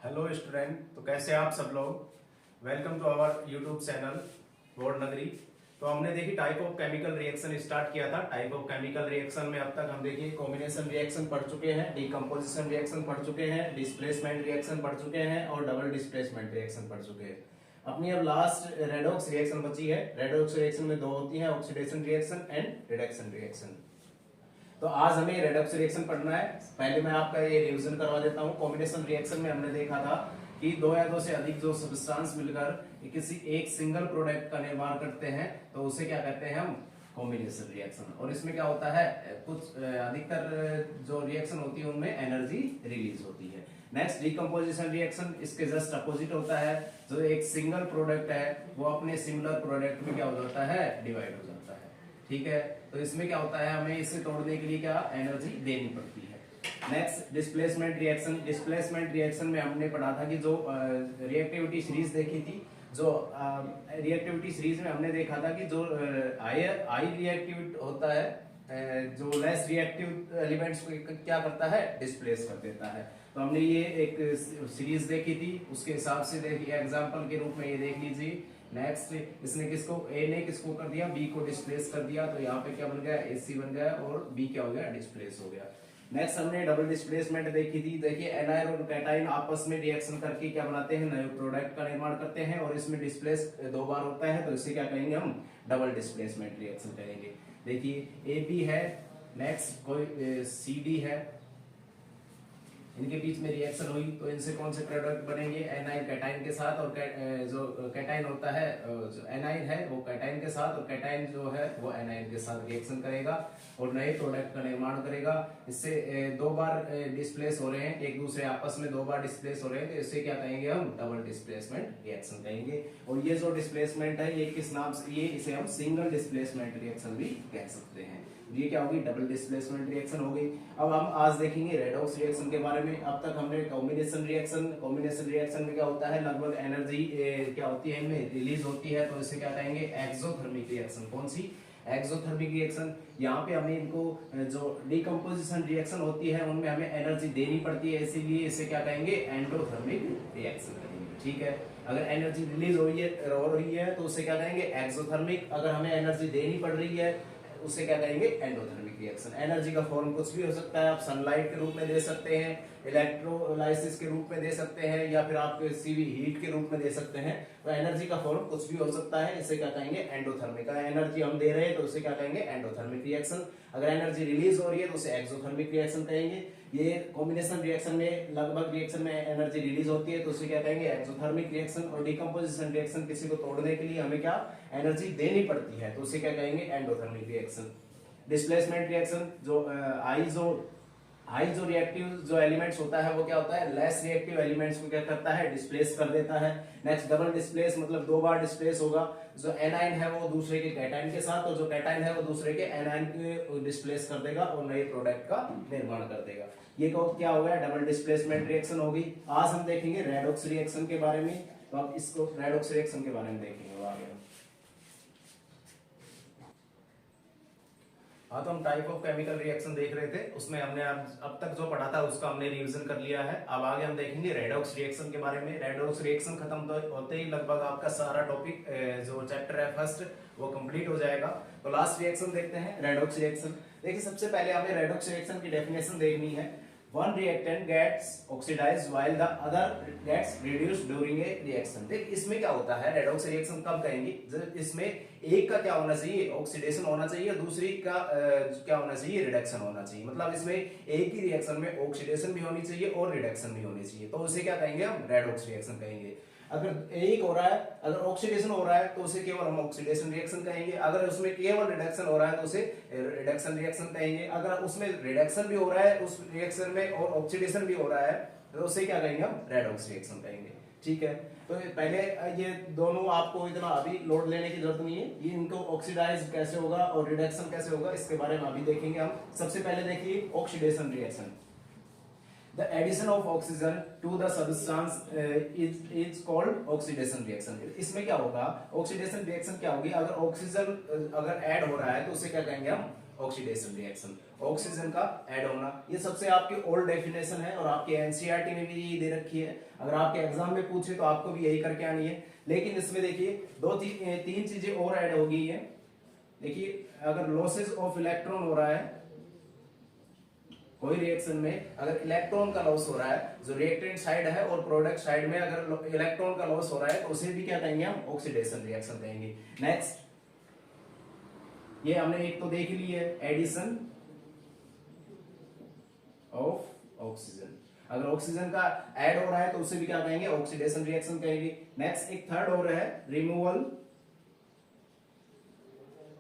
Hello student. तो कैसे आप सब लोग। Welcome to our YouTube channel board नगरी। तो हमने देखी type of chemical reaction start किया था। टाइप ऑफ केमिकल रिएक्शन में अब तक हम देखिए कॉम्बिनेशन रिएक्शन पढ़ चुके हैं, डीकंपोजिशन रिएक्शन पढ़ चुके हैं, डिस्प्लेसमेंट रिएक्शन पढ़ चुके हैं और डबल डिस्प्लेसमेंट रिएक्शन पढ़ चुके हैं। अपनी अब लास्ट रेडॉक्स रिएक्शन बची है। रेडॉक्स रिएक्शन में दो होती है, oxidation reaction and reduction reaction. तो आज हमें रेडॉक्स रिएक्शन पढ़ना है। पहले मैं आपका ये रिवीजन करवा देता हूँ। कॉम्बिनेशन रिएक्शन में हमने देखा था कि दो या दो से अधिक जो सब्सटेंस मिलकर किसी एक सिंगल प्रोडक्ट का निर्माण करते हैं तो उसे क्या कहते हैं हम, कॉम्बिनेशन रिएक्शन। और इसमें क्या होता है, कुछ अधिकतर जो रिएक्शन होती है उनमें एनर्जी रिलीज होती है। नेक्स्ट डीकंपोजिशन रिएक्शन, इसके जस्ट अपोजिट होता है। जो एक सिंगल प्रोडक्ट है वो अपने सिमिलर प्रोडक्ट में क्या हो जाता है, डिवाइड हो जाता है। ठीक है, तो इसमें क्या होता है, हमें इसे तोड़ने के लिए क्या एनर्जी देनी पड़ती है। Next displacement reaction. Displacement reaction में हमने पढ़ा था कि जो रिएक्टिविटी सीरीज देखी थी, जो रिएक्टिविटी सीरीज में हमने देखा था कि जो हाई रिएक्टिव होता है, जो लेस रिएक्टिव एलिमेंट्स को क्या करता है, डिस्प्लेस कर देता है। तो हमने ये एक सीरीज देखी थी, उसके हिसाब से देखिए एग्जांपल के रूप में ये देख लीजिए। नेक्स्ट इसने किसको, ए ने किसको कर दिया, बी को डिस्प्लेस कर दिया। तो यहाँ पे क्या बन गया, एसी बन गया और बी क्या हो गया, डिस्प्लेस हो गया। नेक्स्ट हमने डबल डिस्प्लेसमेंट देखी थी। देखिए एनायन और कैटायन आपस में रिएक्शन करके क्या बनाते हैं, नए प्रोडक्ट का निर्माण करते हैं और इसमें डिस्प्लेस दो बार होता है, तो इसे क्या कहेंगे हम, डबल डिस्प्लेसमेंट रिएक्शन कहेंगे। देखिए ए बी है, नेक्स्ट कोई सी डी है, इनके बीच में रिएक्शन हुई तो इनसे कौन से प्रोडक्ट बनेंगे, एनाइन कैटाइन के साथ। और जो कैटाइन होता है, जो एनाइन है वो कैटाइन के साथ, और कैटाइन जो है वो एनाइन के साथ रिएक्शन करेगा और नए प्रोडक्ट का निर्माण करेगा। इससे दो बार डिस्प्लेस हो रहे हैं, एक दूसरे आपस में दो बार डिस्प्लेस हो रहे हैं, तो इससे क्या कहेंगे हम, डबल डिस्प्लेसमेंट रिएक्शन कहेंगे। और ये जो डिस्प्लेसमेंट है ये किस नाम से, ये इसे हम सिंगल डिस्प्लेसमेंट रिएक्शन भी कह सकते हैं। ये क्या होगी, डबल डिस्प्लेसमेंट रिएक्शन हो गई। अब हम आज देखेंगे रेडॉक्स रिएक्शन के बारे में। अब तक हमने कॉम्बिनेशन रिएक्शन में क्या होता है, लगभग एनर्जी क्या होती है, इनमें रिलीज होती है, तो इसे क्या कहेंगे, एक्सोथर्मिक रिएक्शन। कौन सी, एक्सोथर्मिक रिएक्शन। यहाँ पे हमें इनको जो डीकंपोजिशन रिएक्शन होती है उनमें हमें एनर्जी देनी पड़ती है, इसीलिए इसे क्या कहेंगे, एंडोथर्मिक रिएक्शन कहेंगे। ठीक है, अगर एनर्जी रिलीज हो रही है तो उसे क्या कहेंगे, एक्सोथर्मिक। अगर हमें एनर्जी देनी पड़ रही है उसे क्या कहेंगे, एंडोथर्मिक रिएक्शन। एनर्जी का फॉर्म कुछ भी हो सकता है, आप सनलाइट के रूप में दे सकते हैं, इलेक्ट्रोलाइसिस के रूप में दे सकते हैं, या फिर आप किसी भी हीट के रूप में दे सकते हैं। तो एनर्जी का फॉर्म कुछ भी हो सकता है, इसे क्या कहेंगे, एंडोथर्मिक। एनर्जी हम दे रहे हैं तो उसे क्या कहेंगे, एंडोथर्मिक रिएक्शन। अगर एनर्जी रिलीज हो रही है तो उसे एक्सोथर्मिक रिएक्शन कहेंगे। ये कॉम्बिनेशन रिएक्शन में लगभग रिएक्शन में एनर्जी रिलीज होती है तो उसे क्या कहेंगे, एक्सोथर्मिक रिएक्शन। और डीकंपोजिशन रिएक्शन, किसी को तोड़ने के लिए हमें क्या एनर्जी देनी पड़ती है, तो उसे क्या कहेंगे, एंडोथर्मिक रिएक्शन। डिस्प्लेसमेंट रिएक्शन, जो हाई जो रिएक्टिव जो एलिमेंट्स होता है वो क्या होता है, लेस रिएक्टिव एलिमेंट्स को क्या करता है, डिस्प्लेस कर देता है। नेक्स्ट डबल डिस्प्लेस, मतलब दो बार डिस्प्लेस होगा। जो एनाइन है वो दूसरे के कैटाइन के साथ, और जो कैटाइन है वो दूसरे के एनाइन के डिस्प्लेस कर देगा और नए प्रोडक्ट का निर्माण कर देगा। ये क्या हो गया, डबल डिस्प्लेसमेंट रिएक्शन होगी। आज हम देखेंगे रेडॉक्स रिएक्शन के बारे में। तो आप इसको रेडॉक्स रिएक्शन के बारे में देखेंगे आगे। हाँ, तो हम टाइप ऑफ केमिकल रिएक्शन देख रहे थे, उसमें हमने अब तक जो पढ़ा था उसका हमने रिवीजन कर लिया है। अब आगे हम देखेंगे रेडॉक्स रिएक्शन के बारे में। रेडॉक्स रिएक्शन खत्म तो होते ही लगभग आपका सारा टॉपिक जो चैप्टर है फर्स्ट वो कंप्लीट हो जाएगा। तो लास्ट रिएक्शन देखते हैं, रेडॉक्स रिएक्शन। देखिए सबसे पहले हमें रेडॉक्स रिएक्शन की डेफिनेशन देखनी है। One reactant gets oxidized while the other gets reduced during a reaction। देख इसमें क्या होता है, रेडॉक्स रिएक्शन कब कहेंगे, जब इसमें एक का क्या होना चाहिए, ऑक्सीडेशन होना चाहिए, दूसरी का क्या होना चाहिए, रिडक्शन होना चाहिए। मतलब इसमें एक ही रिएक्शन में ऑक्सीडेशन भी होनी चाहिए और रिडक्शन भी होनी चाहिए, तो उसे क्या कहेंगे हम, रेडॉक्स रिएक्शन कहेंगे। अगर एक हो रहा है, अगर ऑक्सीडेशन हो रहा है तो उसे केवल हम ऑक्सीडेशन रिएक्शन कहेंगे। अगर उसमें केवल रिडक्शन हो रहा है तो उसे रिडक्शन रिएक्शन कहेंगे। अगर उसमें रिडक्शन भी हो रहा है उस रिएक्शन में और ऑक्सीडेशन भी हो रहा है तो उसे क्या कहेंगे हम, रेडॉक्स रिएक्शन कहेंगे। ठीक है, तो पहले ये दोनों आपको इतना अभी लोड लेने की जरूरत नहीं है, ये इनको ऑक्सीडाइज कैसे होगा और रिडक्शन कैसे होगा इसके बारे में अभी देखेंगे हम। सबसे पहले देखिए oxidation reaction. The addition of oxygen to the substance is called oxidation reaction। इसमें क्या होगा, ऑक्सीडेशन रिएक्शन क्या होगी, अगर ऑक्सीजन अगर ऐड हो रहा है तो उसे क्या कहेंगे हम, ऑक्सीडेशन रिएक्शन, ऑक्सीजन का ऐड होना। ये सबसे आपकी ओल्ड डेफिनेशन है और आपके एनसीईआरटी में भी यही दे रखी है। अगर आपके एग्जाम में पूछे तो आपको भी यही करके आनी है। लेकिन इसमें देखिए तीन चीजें और ऐड हो गई है। देखिए अगर लॉसेस ऑफ इलेक्ट्रॉन हो रहा है कोई रिएक्शन में, अगर इलेक्ट्रॉन का लॉस हो रहा है, जो रिएक्टेंट साइड है और प्रोडक्ट साइड में अगर इलेक्ट्रॉन का लॉस हो रहा है तो उसे भी क्या कहेंगे हम, ऑक्सीडेशन रिएक्शन कहेंगे। नेक्स्ट ये हमने एक तो देख ली है, एडिशन ऑफ ऑक्सीजन। अगर ऑक्सीजन का ऐड हो रहा है तो उसे भी क्या कहेंगे, ऑक्सीडेशन रिएक्शन कहेंगे। नेक्स्ट एक थर्ड हो रहा है, रिमूवल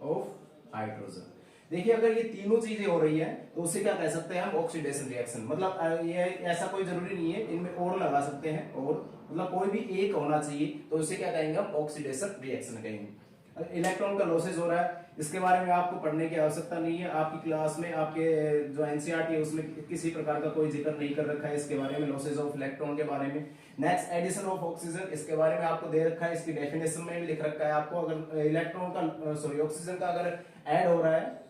ऑफ हाइड्रोजन। देखिए अगर ये तीनों चीजें हो रही है तो उसे क्या कह सकते हैं हम, ऑक्सीडेशन रिएक्शन। मतलब ये ऐसा कोई जरूरी नहीं है, इनमें और लगा सकते हैं, और मतलब कोई भी एक होना चाहिए तो उसे क्या कहेंगे हम, ऑक्सीडेशन रिएक्शन कहेंगे। इलेक्ट्रॉन का लॉसेज हो रहा है, इसके बारे में आपको पढ़ने की आवश्यकता नहीं है। आपकी क्लास में आपके जो एनसीईआरटी है उसमें किसी प्रकार का कोई जिक्र नहीं कर रखा है इसके बारे में, लॉसेज ऑफ इलेक्ट्रॉन के बारे में। नेक्स्ट एडिशन ऑफ ऑक्सीजन, इसके बारे में आपको दे रखा है, इसकी डेफिनेशन में भी लिख रखा है आपको। अगर इलेक्ट्रॉन का सॉरी ऑक्सीजन का अगर ऐड हो रहा है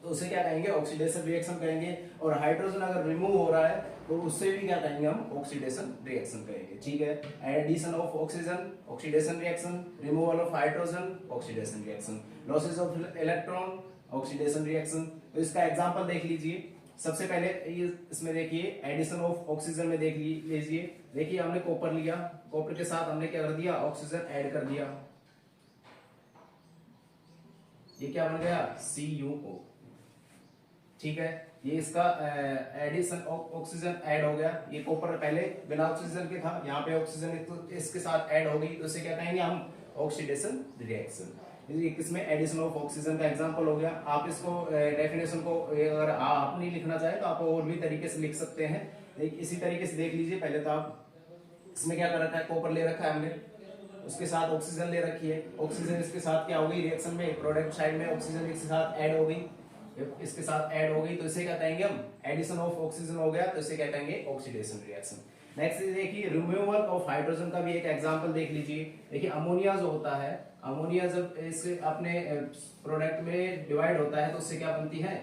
तो उसे क्या कहेंगे, ऑक्सीडेशन रिएक्शन कहेंगे। और हाइड्रोजन अगर रिमूव हो रहा है तो उससे भी क्या कहेंगे हम, ऑक्सीडेशन रिएक्शन कहेंगे। ठीक है, addition of oxygen oxidation reaction, removal of hydrogen oxidation reaction, losses of electron oxidation reaction. तो इसका एग्जांपल देख लीजिए। सबसे पहले ये इसमें देखिए एडिशन ऑफ ऑक्सीजन में देख लीजिए। देखिए हमने कॉपर लिया, कॉपर के साथ हमने क्या कर दिया, ऑक्सीजन ऐड कर दिया। ये क्या बन गया, CuO। ठीक है, ये इसका एडिशन ऑफ ऑक्सीजन ऐड हो गया। ये कॉपर पहले बिना ऑक्सीजन के था, यहाँ पे ऑक्सीजन तो इसके साथ ऐड हो गई, तो इसे क्या कहेंगे हम, ऑक्सीडेशन रिएक्शन। ये किसमें, एडिशन ऑफ ऑक्सीजन का एग्जांपल हो गया। आप इसको डेफिनेशन को अगर आप नहीं लिखना चाहे तो आप और भी तरीके से लिख सकते हैं। इसी तरीके से देख लीजिए। पहले तो आप इसमें क्या कर रखा है, कॉपर ले रखा है हमने, उसके साथ ऑक्सीजन ले रखी है। ऑक्सीजन इसके साथ क्या हो गई, रिएक्शन में प्रोडक्ट साइड में ऑक्सीजन इसके साथ ऐड हो गई, इसके साथ ऐड हो गई, तो इसे क्या कहेंगे हम, एडिशन ऑफ ऑक्सीजन हो गया, तो इसे क्या कहेंगे, ऑक्सीडेशन रिएक्शन। नेक्स्ट देखिए रिमूवल ऑफ हाइड्रोजन का भी एक एग्जांपल देख लीजिए। देखिए अमोनिया जो होता है, अमोनिया जब इस अपने प्रोडक्ट में डिवाइड होता है तो उससे क्या बनती है,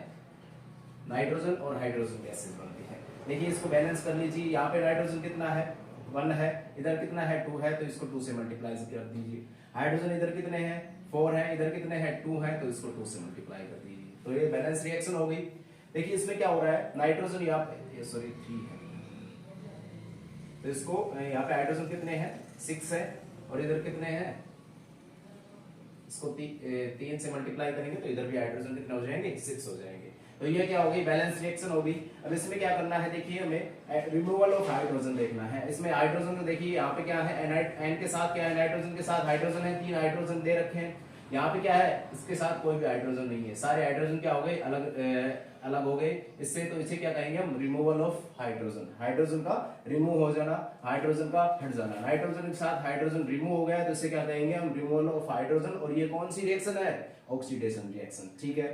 नाइट्रोजन और हाइड्रोजन गैसेस बनती है। देखिए इसको बैलेंस कर लीजिए। यहाँ पे नाइट्रोजन कितना है, 1 है, इधर कितना है, 2 है, तो इसको 2 से मल्टीप्लाई कर दीजिए। हाइड्रोजन इधर कितने हैं, 4 है, इधर कितने हैं, 2 है, तो इसको 2 से मल्टीप्लाई कर दीजिए। तो ये बैलेंस रिएक्शन हो गई। देखिए इसमें क्या हो रहा है, नाइट्रोजन यहाँ पे सॉरी 3 है, तो इसको यहाँ पे हाइड्रोजन कितने हैं, 6 है, और इधर कितने हैं, इसको 3 से मल्टीप्लाई करेंगे तो इधर भी हाइड्रोजन कितने हो जाएंगे, 6 हो जाएंगे। तो ये क्या होगी, बैलेंस रिएक्शन होगी। अब इसमें क्या करना है, देखिए हमें रिमूवल ऑफ हाइड्रोजन देखना है। इसमें हाइड्रोजन को देखिए यहाँ पे क्या है, एन के साथ क्या है, नाइट्रोजन के साथ हाइड्रोजन है, 3 हाइड्रोजन दे रखे हैं। यहाँ पे क्या है, इसके साथ कोई भी हाइड्रोजन नहीं है, सारे हाइड्रोजन क्या हो गए, अलग हो गए इससे। तो इसे क्या कहेंगे हम, रिमूवल ऑफ हाइड्रोजन। हाइड्रोजन का रिमूव हो जाना, हाइड्रोजन का हट जाना। नाइट्रोजन के साथ हाइड्रोजन रिमूव हो गया तो इसे क्या कहेंगे हम, रिमूवल ऑफ हाइड्रोजन। और ये कौन सी रिएक्शन है, ऑक्सीडेशन रिएक्शन। ठीक है,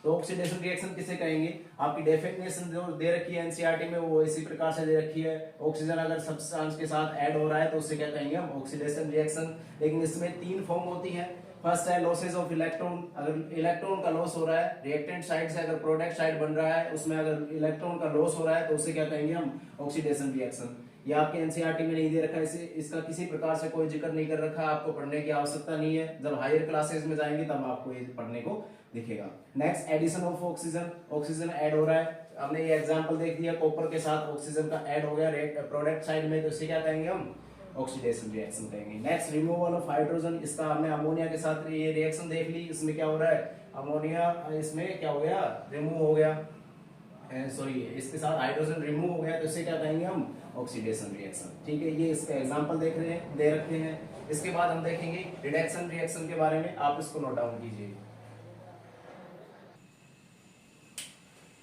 तो ऑक्सीडेशन रिएक्शन किसे कहेंगे, आपकी डेफिनेशन जो दे रखी है एनसीईआरटी में वो इसी प्रकार से दे रखी है। ऑक्सीजन अगर सब्सटेंस के साथ ऐड हो रहा है तो उससे क्या कहेंगे हम, ऑक्सीडेशन रिएक्शन। लेकिन इसमें 3 फॉर्म होती है। फर्स्ट है लॉसेस ऑफ इलेक्ट्रॉन। अगर इलेक्ट्रॉन का लॉस हो रहा है रिएक्टेंट साइड से, अगर प्रोडक्ट साइड बन रहा है उसमें अगर इलेक्ट्रॉन का लॉस हो रहा है तो उसे क्या कहेंगे हम, ऑक्सीडेशन रिएक्शन। ये आपके एनसीईआरटी में नहीं दे रखा है, इसे इसका किसी प्रकार से कोई जिक्र नहीं कर रखा है, आपको पढ़ने की आवश्यकता नहीं है। जब हायर क्लासेस में जाएंगे तब आपको ये पढ़ने को दिखेगा। Next addition of oxygen, oxygen add हो रहा है, हमने ये एग्जांपल देख दिया, कॉपर के साथ ऑक्सीजन का ऐड हो गया प्रोडक्ट साइड में, तो इसे क्या कहेंगे हम, ऑक्सीडेशन रिएक्शन कहेंगे। नेक्स्ट रिमूवल ऑफ हाइड्रोजन, इसका हमने अमोनिया के साथ ये रिएक्शन देख ली। इसमें क्या हो रहा है, अमोनिया इसमें क्या हो गया, रिमूव हो गया, सॉरी इसके साथ हाइड्रोजन रिमूव हो गया, तो इसे क्या कहेंगे हम, ऑक्सीडेशन रिएक्शन। ठीक है, ये इसका एग्जांपल देख रहे हैं, दे रखे हैं। इसके बाद हम देखेंगे रिडक्शन रिएक्शन के बारे में, आप इसको नोट डाउन कीजिए।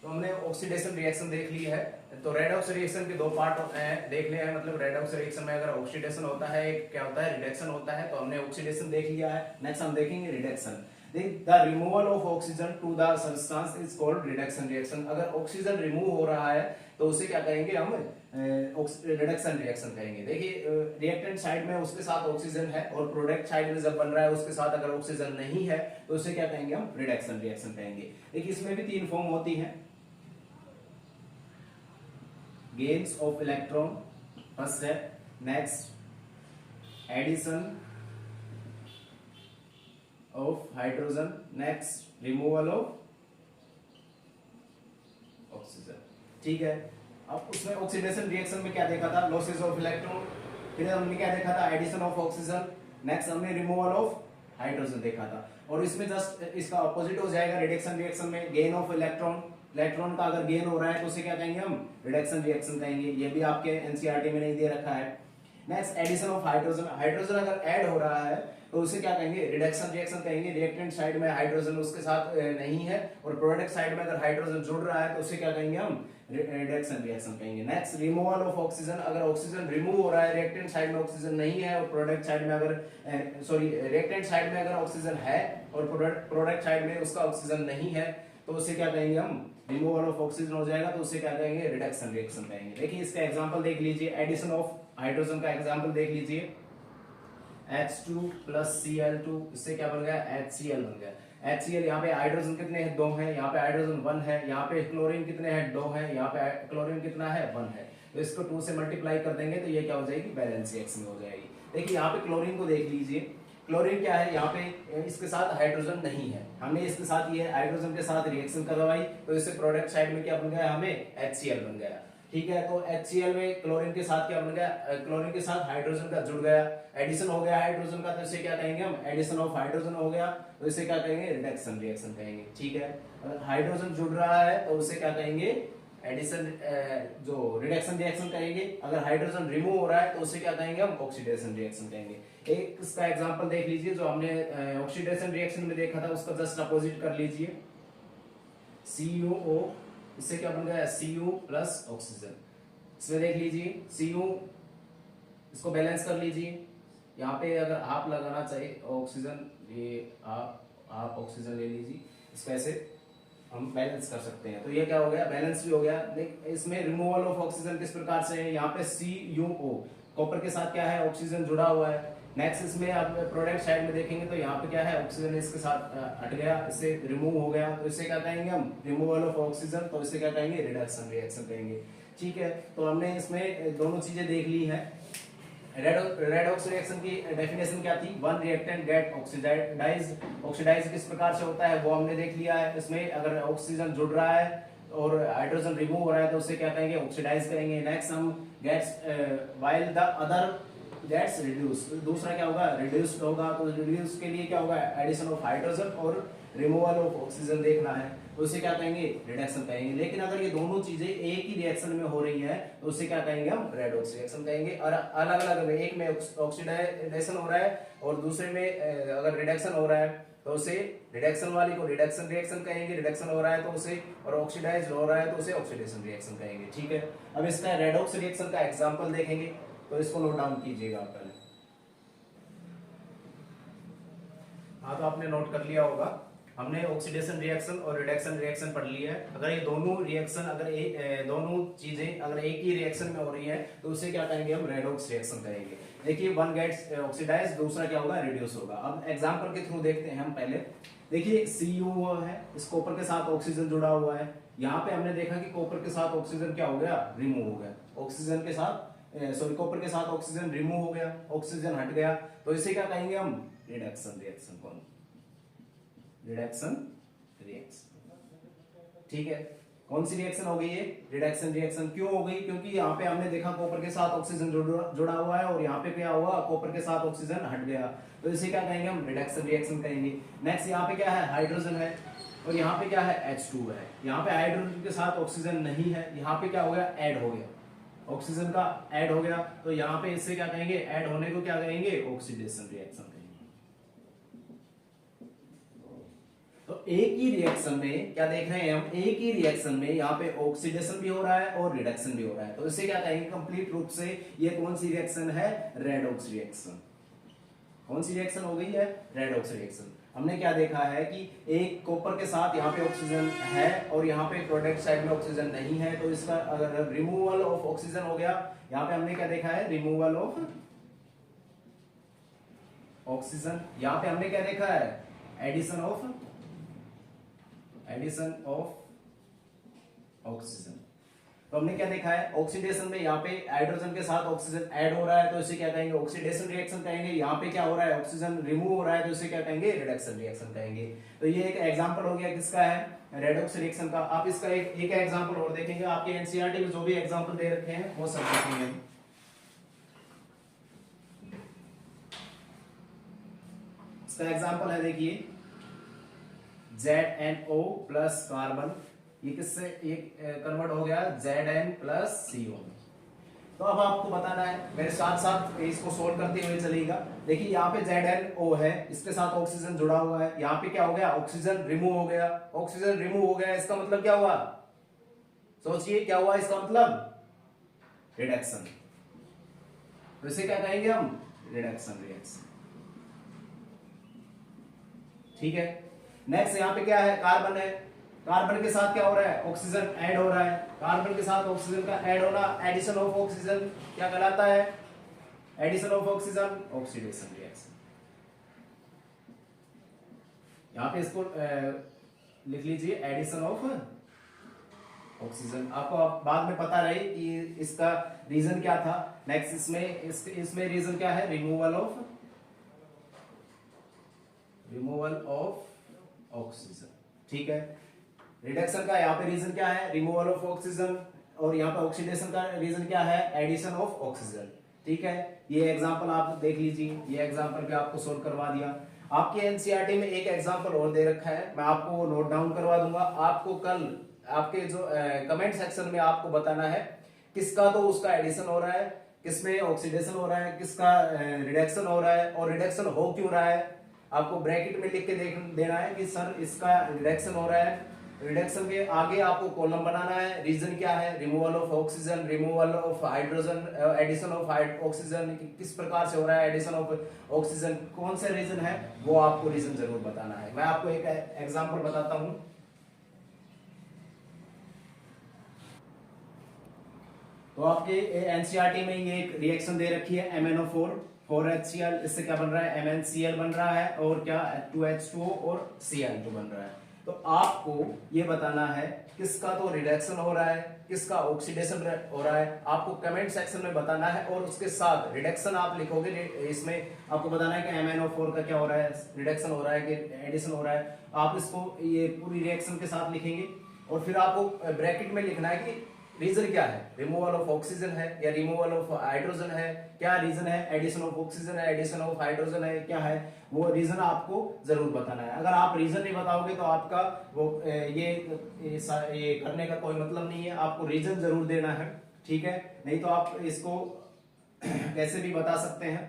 तो हमने ऑक्सीडेशन रिएक्शन देख ली है। तो रेडॉक्स रिएक्शन के 2 पार्ट होते हैं, देख लिया है। मतलब रेडॉक्स रिएक्शन में अगर ऑक्सीडेशन होता है, एक क्या होता है, रिडक्शन होता है। तो हमने ऑक्सीडेशन देख लिया है। नेक्स्ट हम देखेंगे reduction. The removal of oxygen to the substance is called reduction reaction. अगर ऑक्सीजन रिमूव हो रहा है तो उसे क्या कहेंगे हम, रिडक्शन रिएक्शन कहेंगे। देखिए रिएक्टेंट साइड में उसके साथ ऑक्सीजन है और प्रोडक्ट साइड में जब बन रहा है उसके साथ अगर ऑक्सीजन नहीं है तो उसे क्या कहेंगे हम, रिडक्शन रिएक्शन कहेंगे। देखिए इसमें भी 3 फॉर्म होती हैं, गेन्स ऑफ इलेक्ट्रॉन फर्स्ट है, next addition of hydrogen, next removal of oxygen. ठीक है, अब उसमें ऑक्सीडेशन रिएक्शन में क्या देखा था, लॉसेस ऑफ इलेक्ट्रॉन, फिर हमने क्या देखा था, एडिशन ऑफ ऑक्सीजन, नेक्स्ट हमने रिमूवल ऑफ हाइड्रोजन देखा था। और इसमें जस्ट इसका ऑपोजिट हो जाएगा रिडक्शन रिएक्शन में, गेन ऑफ इलेक्ट्रॉन, इलेक्ट्रॉन का अगर गेन हो रहा है तो उसे क्या कहेंगे हम, रिडक्शन रिएक्शन कहेंगे। ये भी आपके एनसीईआरटी में नहीं दे रखा है। Next addition of hydrogen, hydrogen अगर ऐड हो रहा है तो उसे क्या कहेंगे, रिडक्शन रिएक्शन कहेंगे। रिएक्टेंट साइड में हाइड्रोजन उसके साथ नहीं है और प्रोडक्ट साइड में अगर हाइड्रोजन जुड़ रहा है तो उसे क्या कहेंगे हम, रिडक्शन रिएक्शन कहेंगे। नेक्स्ट रिमूवल ऑफ ऑक्सीजन, अगर ऑक्सीजन रिमूव हो रहा है, रिएक्टेंट साइड में ऑक्सीजन नहीं है और प्रोडक्ट साइड में अगर रिएक्टेंट साइड में अगर ऑक्सीजन है और प्रोडक्ट साइड में उसका ऑक्सीजन नहीं है तो उसे क्या कहेंगे हम, रिमूवल ऑफ ऑक्सीजन हो जाएगा तो उसे क्या कहेंगे, रिडक्शन रिएक्शन कहेंगे। देखिए इसका एग्जांपल देख लीजिए, एडिशन ऑफ हाइड्रोजन का एग्जांपल देख लीजिए, H2 plus Cl2, इससे क्या बन गया, HCl बन गया। HCl यहाँ पे हाइड्रोजन कितने हैं, 2 हैं, यहाँ पे हाइड्रोजन 1 है, यहाँ पे क्लोरीन कितने हैं, 2 हैं, यहाँ पे क्लोरीन कितना है, 1 है। तो इसको 2 से मल्टीप्लाई कर देंगे तो ये क्या हो जाएगी, बैलेंस रिएक्शन हो जाएगी। देखिए यहाँ पे क्लोरीन को देख लीजिए, क्लोरीन क्या है, यहाँ पे इसके साथ हाइड्रोजन नहीं है, हमने इसके साथ ये हाइड्रोजन के साथ रिएक्शन करवाई तो इससे प्रोडक्ट साइड में क्या बन गया, हमें HCl बन गया। ठीक है, तो HCl में क्लोरीन के साथ क्या बन गया, क्लोरीन के साथ हाइड्रोजन का जुड़ गया, एडिशन हो गया हाइड्रोजन का, तो इसे क्या कहेंगे हम, एडिशन ऑफ हाइड्रोजन हो गया, तो इसे क्या कहेंगे, रिडक्शन रिएक्शन कहेंगे। ठीक है, अगर हाइड्रोजन जुड़ रहा है तो उसे क्या कहेंगे, एडिशन, जो रिडक्शन रिएक्शन कहेंगे। अगर हाइड्रोजन रिमूव हो रहा है तो उसे क्या कहेंगे हम, ऑक्सीडेशन रिएक्शन कहेंगे। एक इसका एग्जांपल देख लीजिए, जो हमने ऑक्सीडेशन रिएक्शन में देखा था उसका जस्ट अपोजिट कर लीजिए, CuO, इससे क्या बन गया, Cu प्लस ऑक्सीजन। इसमें देख लीजिए Cu, इसको बैलेंस कर लीजिए, यहाँ पे अगर हाफ लगाना चाहिए ऑक्सीजन, ये आप ऑक्सीजन ले लीजिए, इसको ऐसे हम बैलेंस कर सकते हैं, तो ये क्या हो गया, बैलेंस भी हो गया। इसमें रिमूवल ऑफ ऑक्सीजन किस प्रकार से है, यहाँ पे CuO, कॉपर के साथ क्या है, ऑक्सीजन जुड़ा हुआ है। नेक्स्ट इसमें आप प्रोडक्ट साइड में देखेंगे तो यहाँ पे क्या है, ऑक्सीजन इसके साथ हट गया, इससे रिमूव हो गया, तो इसे क्या कहेंगे हम, रिमूवल ऑफ ऑक्सीजन, तो इसे क्या कहेंगे, रिडक्शन रिएक्शन कहेंगे। ठीक है, तो हमने इसमें दोनों चीजें देख ली हैं। रेडॉक्स रिएक्शन की डेफिनेशन क्या थी, one reactant get oxidise, oxidise किस प्रकार से होता है वो हमने देख लिया है। इसमें अगर ऑक्सीजन जुड़ रहा है और हाइड्रोजन रिमूव हो रहा है तो उसे क्या कहेंगे, ऑक्सीडाइज कहेंगे। नेक्स्ट हम gets while the other gets reduce, दूसरा क्या होगा, रिड्यूस्ड होगा, तो रिड्यूस के लिए क्या होगा, एडिशन ऑफ हाइड्रोजन और रिमूवल ऑफ ऑक्सीजन देखना है, तो उसे क्या कहेंगे, रिडक्शन कहेंगे। लेकिन अगर ये दोनों चीजें एक ही रिएक्शन में हो रही है तो उसे क्या कहेंगे हम, रेडॉक्स रिएक्शन कहेंगे। और अलग अलग में, एक में ऑक्सीडाइजेशन हो रहा है और दूसरे में अगर रिडक्शन हो रहा है तो उसे रिडक्शन वाली को रिडक्शन रिएक्शन कहेंगे, रिडक्शन हो रहा है तो उसे, और ऑक्सीडाइज हो रहा है तो उसे ऑक्सीडेशन रिएक्शन कहेंगे। ठीक है, अब इसका रेडॉक्स रिएक्शन का एग्जांपल देखेंगे, तो इसको नोट डाउन कीजिएगा आप पहले। हाँ, तो आपने नोट कर लिया होगा, हमने ऑक्सीडेशन रिएक्शन और रिडक्शन रिएक्शन पढ़ लिया है। अगर ये दोनों रिएक्शन, अगर दोनों चीजें अगर एक ही रिएक्शन में हो रही है तो उसे क्या कहेंगे हम, रेडॉक्स रिएक्शन कहेंगे। देखिए वन गेट्स ऑक्सीडाइज, दूसरा क्या होगा, रिड्यूस होगा। अब एग्जांपल के थ्रू देखते हैं हम पहले। देखिए CuO है, इस कॉपर के साथ ऑक्सीजन जुड़ा हुआ है, यहाँ पे हमने देखा कि कॉपर के साथ ऑक्सीजन क्या हो गया, रिमूव हो गया, ऑक्सीजन के साथ कॉपर के साथ ऑक्सीजन रिमूव हो गया, ऑक्सीजन हट गया, तो इसे क्या कहेंगे हम, रिडक्शन रिएक्शन। कौन, रिडक्शन रिएक्शन। ठीक है, कौन सी रिएक्शन हो गई है, रिडक्शन रिएक्शन। क्यों हो गई, क्योंकि यहाँ पे हमने देखा कॉपर के साथ ऑक्सीजन जुड़ा हुआ है और यहाँ पे क्या हुआ, कॉपर के साथ ऑक्सीजन हट गया, तो इसे क्या कहेंगे हम, रिडक्शन रिएक्शन कहेंगे। नेक्स्ट यहाँ पे क्या है, हाइड्रोजन है और यहाँ पे क्या है, H2 है, यहाँ पे हाइड्रोजन के साथ ऑक्सीजन नहीं है, यहाँ पे क्या हो गया, ऐड हो गया, ऑक्सीजन का ऐड हो गया, तो यहाँ पे इससे क्या कहेंगे, ऐड होने को क्या कहेंगे, ऑक्सीडेशन रिएक्शन कहेंगे। तो एक ही रिएक्शन में क्या देख रहे हैं हम, एक ही रिएक्शन में यहाँ पे ऑक्सीडेशन भी हो रहा है और रिडक्शन भी हो रहा है, तो इसे क्या कहेंगे, कंप्लीट रूप से ये कौन सी रिएक्शन है, रेडॉक्स रिएक्शन। कौन सी रिएक्शन हो गई है, रेडॉक्स रिएक्शन। हमने क्या देखा है कि एक कॉपर के साथ यहाँ पे ऑक्सीजन है और यहाँ पे प्रोडक्ट साइड में ऑक्सीजन नहीं है, तो इसका अगर रिमूवल ऑफ ऑक्सीजन हो गया, यहाँ पे हमने क्या देखा है, रिमूवल ऑफ ऑक्सीजन। यहाँ पे हमने क्या देखा है, एडिशन ऑफ ऑक्सीजन। तो हमने क्या देखा है, ऑक्सीडेशन में यहाँ पे हाइड्रोजन के साथ ऑक्सीजन ऐड हो रहा है, तो इसे क्या कहेंगे, ऑक्सीडेशन रिएक्शन कहेंगे। यहाँ पे क्या हो रहा है, ऑक्सीजन रिमूव हो रहा है, तो इसे क्या कहेंगे, रिडक्शन रिएक्शन कहेंगे। तो ये एक एग्जांपल हो गया किसका है, रेडॉक्स रिएक्शन का। आप इसका एक एग्जांपल और देखेंगे, आपके एनसीईआरटी में जो भी एग्जांपल दे रखे हैं वो सब देखेंगे। इसका एग्जांपल है, देखिए ZNO प्लस कार्बन, ये किससे एक कन्वर्ट हो गया Zn प्लस CO। तो अब आपको बताना है, मेरे साथ साथ इसको सोल्व करते हुए चलेगा। देखिए यहाँ पे ZnO है, इसके साथ ऑक्सीजन जुड़ा हुआ है, यहाँ पे क्या हो गया, ऑक्सीजन रिमूव हो गया। ऑक्सीजन रिमूव हो गया, इसका मतलब क्या हुआ, सोचिए क्या हुआ, इसका मतलब रिडक्शन। तो इसे क्या कहेंगे हम, रिडक्शन रिएक्शन। ठीक है, नेक्स्ट यहाँ पे क्या है, कार्बन है। कार्बन के साथ क्या हो रहा है, ऑक्सीजन ऐड हो रहा है। कार्बन के साथ ऑक्सीजन का ऐड होना, एडिशन ऑफ ऑक्सीजन क्या कहलाता है, addition of oxygen, oxidation reaction. यहां पे इसको लिख लीजिए, एडिशन ऑफ ऑक्सीजन। आपको बाद में पता रहे कि इसका रीजन क्या था। नेक्स्ट इसमें रीजन क्या है, रिमूवल ऑफ ऑक्सीजन। ठीक है, रिडक्शन का यहाँ पे रीजन क्या है, रिमूवल ऑफ ऑक्सीजन, और यहाँ पे ऑक्सीडेशन का रीजन क्या है, एडिशन ऑफ ऑक्सीजन। ठीक है, ये एग्जांपल आप देख लीजिए, ये एग्जांपल भी आपको सोल्व करवा दिया। आपके एनसीईआरटी में एक एग्जांपल और दे रखा है, मैं आपको नोट डाउन करवा दूंगा। आपको कल आपके जो कमेंट सेक्शन में आपको बताना है किसका तो उसका एडिशन हो रहा है, किसमें ऑक्सीडेशन हो रहा है, किसका रिडक्शन हो रहा है, और रिडक्शन हो क्यों रहा है। आपको ब्रैकेट में लिख के देना है कि सर इसका रिडक्शन हो रहा है। रिडक्शन के आगे आपको कॉलम बनाना है, रीजन क्या है, removal of oxygen, removal of hydrogen, addition of oxygen, किस प्रकार से हो रहा है एडिशन ऑफ ऑक्सीजन, कौन सा रीजन है, वो आपको रीजन जरूर बताना है। मैं आपको एक एग्जांपल बताता हूं। तो आपके एनसीईआरटी में ये एक रिएक्शन दे रखी है, MnO4 4HCl, इससे क्या बन रहा है, MnCl बन रहा है, और क्या 2H2O और Cl2 बन रहा है। तो आपको ये बताना है किसका तो रिडक्शन हो रहा है, किसका ऑक्सीडेशन हो रहा है। आपको कमेंट सेक्शन में बताना है, और उसके साथ रिडक्शन आप लिखोगे। इसमें आपको बताना है कि MnO4 का क्या हो रहा है, रिडक्शन हो रहा है कि एडिशन हो रहा है। आप इसको ये पूरी रिएक्शन के साथ लिखेंगे, और फिर आपको ब्रैकेट में लिखना है कि रीजन क्या है, रिमूवल ऑफ ऑक्सीजन है या रिमूवल ऑफ हाइड्रोजन है, क्या रीजन है, एडिशन ऑफ ऑक्सीजन है, एडिशन ऑफ हाइड्रोजन है, क्या है वो रीजन आपको जरूर बताना है। अगर आप रीजन नहीं बताओगे तो आपका वो ये करने का कोई मतलब नहीं है। आपको रीजन जरूर देना है, ठीक है, नहीं तो आप इसको कैसे भी बता सकते हैं।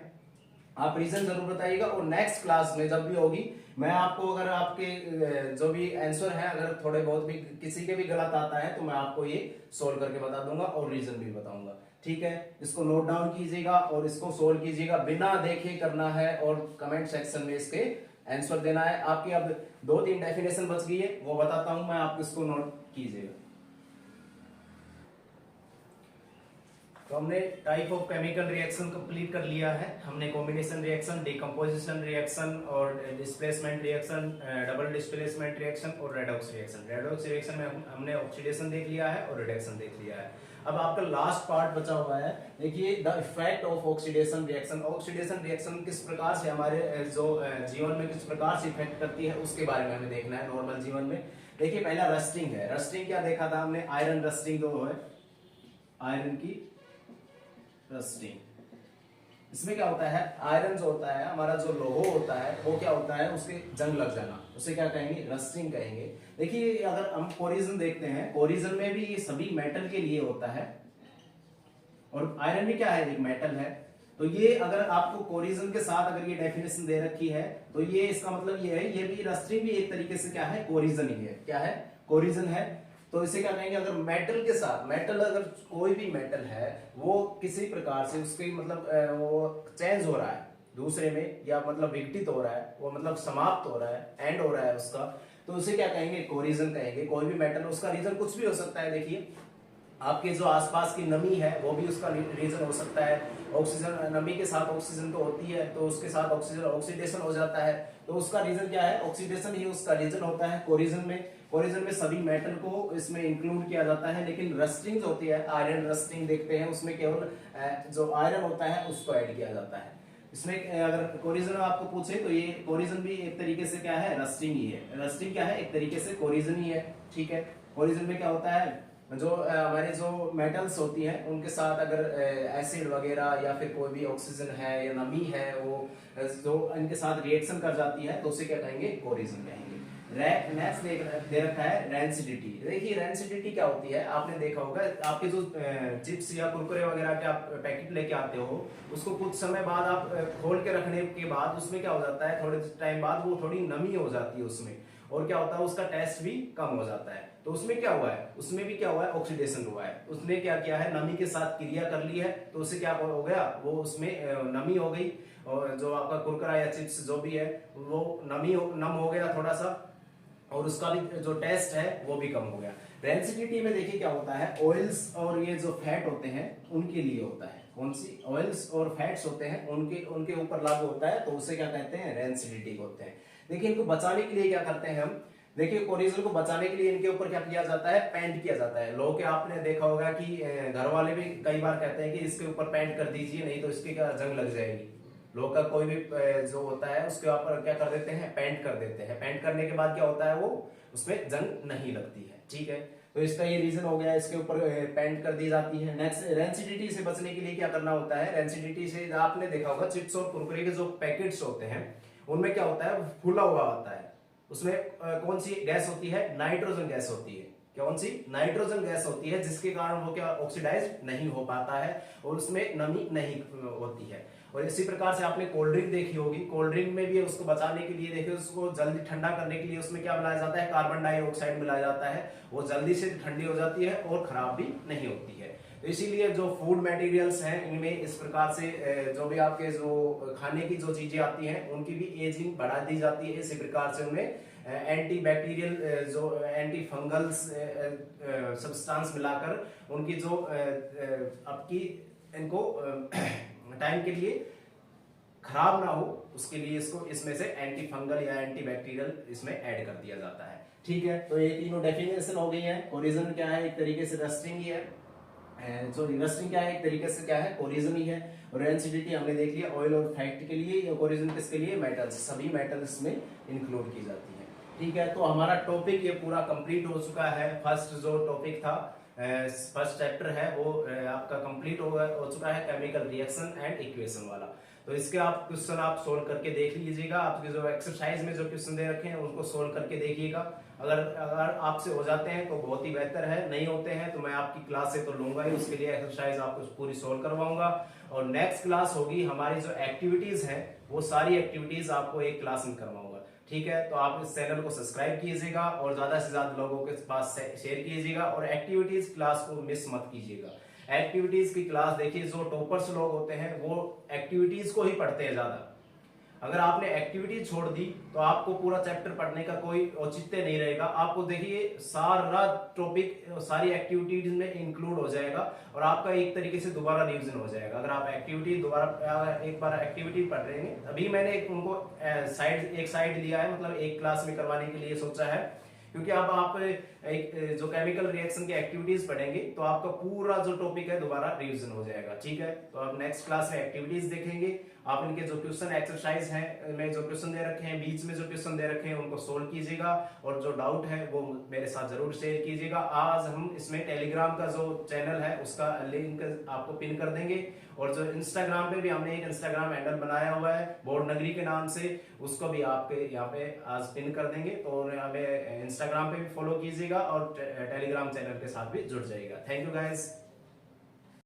आप रीजन जरूर बताइएगा, और नेक्स्ट क्लास में जब भी होगी मैं आपको, अगर आपके जो भी आंसर है अगर थोड़े बहुत भी किसी के भी गलत आता है तो मैं आपको ये सोल्व करके बता दूंगा और रीजन भी बताऊंगा। ठीक है, इसको नोट डाउन कीजिएगा और इसको सोल्व कीजिएगा, बिना देखे करना है, और कमेंट सेक्शन में इसके आंसर देना है। आपकी अब 2-3 डेफिनेशन बच गई है, वो बताता हूं मैं, आप इसको नोट कीजिएगा। तो हमने type of chemical reaction complete कर लिया है। हमने कॉम्बिनेशन रिएक्शन, डिकम्पोजिशन रिएक्शन, और displacement reaction, double displacement reaction, और रेडॉक्स रिएक्शन। रेडॉक्स रिएक्शन में हमने ऑक्सीडेशन देख लिया है और रिडक्शन देख लिया है। अब आपका लास्ट पार्ट बचा हुआ है, देखिए the effect of oxidation reaction. Oxidation reaction किस प्रकार से हमारे जो जीवन में किस प्रकार से इफेक्ट करती है उसके बारे में हमें देखना है नॉर्मल जीवन में। देखिए पहला रस्टिंग है। रस्टिंग क्या देखा था हमने, आयरन रस्टिंग जो है, आयरन की रस्टिंग। इसमें क्या होता है, आयरन जो होता है हमारा, जो लोहो होता है वो क्या होता है, उसके जंग लग जाना, उसे क्या कहेंगे, रस्टिंग कहेंगे। देखिए अगर हम कोरिजन देखते हैं, कोरिजन में भी ये सभी मेटल के लिए होता है, और आयरन भी क्या है, एक मेटल है। तो ये अगर आपको कोरिजन के साथ अगर ये डेफिनेशन दे रखी है तो ये इसका मतलब ये है, ये भी रस्टिंग भी एक तरीके से क्या है, कोरिजन ही है। क्या है, कोरिजन है। तो इसे क्या कहेंगे, अगर मेटल के साथ, मेटल अगर कोई भी मेटल है वो किसी प्रकार से उसकी मतलब वो चेंज हो रहा है, दूसरे में या मतलब विघटित हो रहा है, वो मतलब समाप्त हो रहा है, एंड हो रहा है उसका, तो उसे क्या कहेंगे, कोरिजन कहेंगे। कोई भी मेटल, उसका रीजन कुछ भी हो सकता है। देखिए आपके जो आसपास की नमी है वो भी उसका रीजन हो सकता है। ऑक्सीजन, नमी के साथ ऑक्सीजन तो होती है, तो उसके साथ ऑक्सीजन ऑक्सीडेशन हो जाता है, तो उसका रीजन क्या है, ऑक्सीडेशन ही उसका रीजन होता है कोरिजन में। कोरिजन में सभी मेटल को इसमें इंक्लूड किया जाता है, लेकिन रस्टिंग जो होती है, आयरन रस्टिंग देखते हैं, उसमें केवल जो आयरन होता है उसको ऐड किया जाता है। इसमें अगर कोरिजन आपको पूछे तो ये कोरिजन भी एक तरीके से क्या है, रस्टिंग ही है। रस्टिंग क्या है, एक तरीके से कोरिजन ही है। ठीक है, कोरिजन में क्या होता है, जो हमारे जो मेटल्स होती हैं उनके साथ अगर एसिड वगैरह या फिर कोई भी ऑक्सीजन है या नमी है, वो जो इनके साथ रिएक्शन कर जाती है, तो उसे क्या कहेंगे, कोरिजन कहेंगे। नेक्स्ट दे रखा है रेंसिडिटी। देखिए रेंसिडिटी क्या होती है, आपने देखा होगा, आपके जो चिप्स या कुरकुरे वगैरह के आप पैकेट लेके आते हो, उसको कुछ समय बाद आप खोल के रखने के बाद उसमें क्या हो जाता है, थोड़े टाइम बाद वो थोड़ी नमी हो जाती है उसमें, और क्या होता है, उसका टेस्ट भी कम हो जाता है। तो उसमें क्या हुआ है, उसमें भी क्या हुआ है, ऑक्सीडेशन हुआ है। उसने क्या किया है, नमी के साथ क्रिया कर ली है, तो उससे क्या हो गया, वो उसमें नमी हो गई, और जो आपका कुरकुरा या चिप्स जो भी है वो नम हो गया थोड़ा सा, और उसका भी जो टेस्ट है वो भी कम हो गया। रेंसिडिटी में देखिए क्या होता है, ऑयल्स और ये जो फैट होते हैं उनके लिए होता है। कौन सी, ऑयल्स और फैट्स होते हैं उनके ऊपर लागू होता है, तो उसे क्या कहते हैं, रेंसिडिटी होते हैं। देखिए इनको बचाने के लिए क्या करते हैं हम, देखिए कोरिजन को बचाने के लिए इनके ऊपर क्या किया जाता है, पेंट किया जाता है। लोग के आपने देखा होगा कि घर वाले भी कई बार कहते हैं कि इसके ऊपर पेंट कर दीजिए, नहीं तो इसकी क्या जंग लग जाएगी। लोग का कोई भी जो होता है उसके ऊपर क्या कर देते हैं, पेंट कर देते हैं। पेंट करने के बाद क्या होता है, वो उसमें जंग नहीं लगती है। ठीक है, तो इसका ये रीजन हो गया, इसके ऊपर पेंट कर दी जाती है। नेक्स्ट, रेंसिडिटी से बचने के लिए क्या करना होता है, रेंसिडिटी से आपने देखा होगा चिप्स और कुरकुरे के जो पैकेट्स होते हैं उनमें क्या होता है, फूला हुआ होता है। उसमें कौन सी गैस होती है, नाइट्रोजन गैस होती है। कौन सी, नाइट्रोजन गैस होती है, जिसके कारण वो क्या ऑक्सीडाइज नहीं हो पाता है और उसमें नमी नहीं होती है। और इसी प्रकार से आपने कोल्ड ड्रिंक देखी होगी, कोल्ड ड्रिंक में भी उसको बचाने के लिए देखिए, उसको जल्दी ठंडा करने के लिए उसमें क्या मिलाया जाता है, कार्बन डाइऑक्साइड मिलाया जाता है। वो जल्दी से ठंडी हो जाती है और खराब भी नहीं होती है। तो इसीलिए जो फूड मटेरियल्स हैं इनमें इस प्रकार से जो भी आपके जो खाने की जो चीजें आती हैं उनकी भी एजिंग बढ़ा दी जाती है। इसी प्रकार से उनमें एंटी बैक्टीरियल जो एंटी फंगल्स सब्सटेंस मिलाकर उनकी जो आपकी इनको टाइम के लिए खराब ना हो, उसके लिए इसको इसमें से एंटी फंगल या एंटी बैक्टीरियल इसमें ऐड कर दिया जाता है। ठीक है, तो ये तीनों डेफिनेशन हो गई है। कोरिजन क्या है, एक तरीके से रस्टिंग ही है, सॉरी रस्टिंग क्या है, एक तरीके से क्या है, कोरिजन ही है। और रेंसिडिटी हमने देख लिया, ऑयल और फैट के लिए, या कोरिजन किसके लिए, मेटल्स, सभी मेटल्स में इंक्लूड की जाती है। ठीक है, तो हमारा टॉपिक ये पूरा कंप्लीट हो चुका है। फर्स्ट जो टॉपिक था, फर्स्ट चैप्टर है, वो आपका कंप्लीट हो चुका है, केमिकल रिएक्शन एंड इक्वेशन वाला। तो इसके आप क्वेश्चन आप सोल्व करके देख लीजिएगा। आपके जो एक्सरसाइज में जो क्वेश्चन दे रखे हैं उनको सोल्व करके देखिएगा। अगर आपसे हो जाते हैं तो बहुत ही बेहतर है, नहीं होते हैं तो मैं आपकी क्लास से तो लूंगा ही, उसके लिए एक्सरसाइज आपको पूरी सोल्व करवाऊंगा। और नेक्स्ट क्लास होगी हमारी जो एक्टिविटीज है, वो सारी एक्टिविटीज आपको एक क्लास में करवाऊंगा। ठीक है, तो आप इस चैनल को सब्सक्राइब कीजिएगा और ज्यादा से ज्यादा लोगों के पास शेयर कीजिएगा, और एक्टिविटीज क्लास को मिस मत कीजिएगा। एक्टिविटीज की क्लास देखिए, जो टॉपर्स लोग होते हैं वो एक्टिविटीज को ही पढ़ते हैं ज्यादा। अगर आपने एक्टिविटी छोड़ दी तो आपको पूरा चैप्टर पढ़ने का कोई औचित्य नहीं रहेगा। आपको देखिए सारा टॉपिक सारी एक्टिविटीज में इंक्लूड हो जाएगा और आपका एक तरीके से दोबारा रिवीजन हो जाएगा। अगर आप एक्टिविटी दोबारा एक बार एक्टिविटी पढ़ रहे हैं, अभी मैंने उनको एक साइड लिया है, मतलब एक क्लास में करवाने के लिए सोचा है, क्योंकि अब आप एक जो केमिकल रिएक्शन की एक्टिविटीज पढ़ेंगे तो आपका पूरा जो टॉपिक है दोबारा रिवीजन हो जाएगा। ठीक है, तो अब नेक्स्ट क्लास में एक्टिविटीज देखेंगे। आप इनके जो क्वेश्चन एक्सरसाइज हैं में जो क्वेश्चन दे रखे हैं, बीच में जो क्वेश्चन दे रखे हैं उनको सोल्व कीजिएगा, और जो डाउट है वो मेरे साथ जरूर शेयर कीजिएगा। आज हम इसमें टेलीग्राम का जो चैनल है उसका लिंक आपको पिन कर देंगे, और जो इंस्टाग्राम पे भी हमने एक इंस्टाग्राम हैंडल बनाया हुआ है बोर्ड नगरी के नाम से, उसको भी आपके यहाँ पे आज पिन कर देंगे। तो हमें इंस्टाग्राम पे भी फॉलो कीजिएगा और टेलीग्राम चैनल के साथ भी जुड़ जाइएगा। Thank you guys.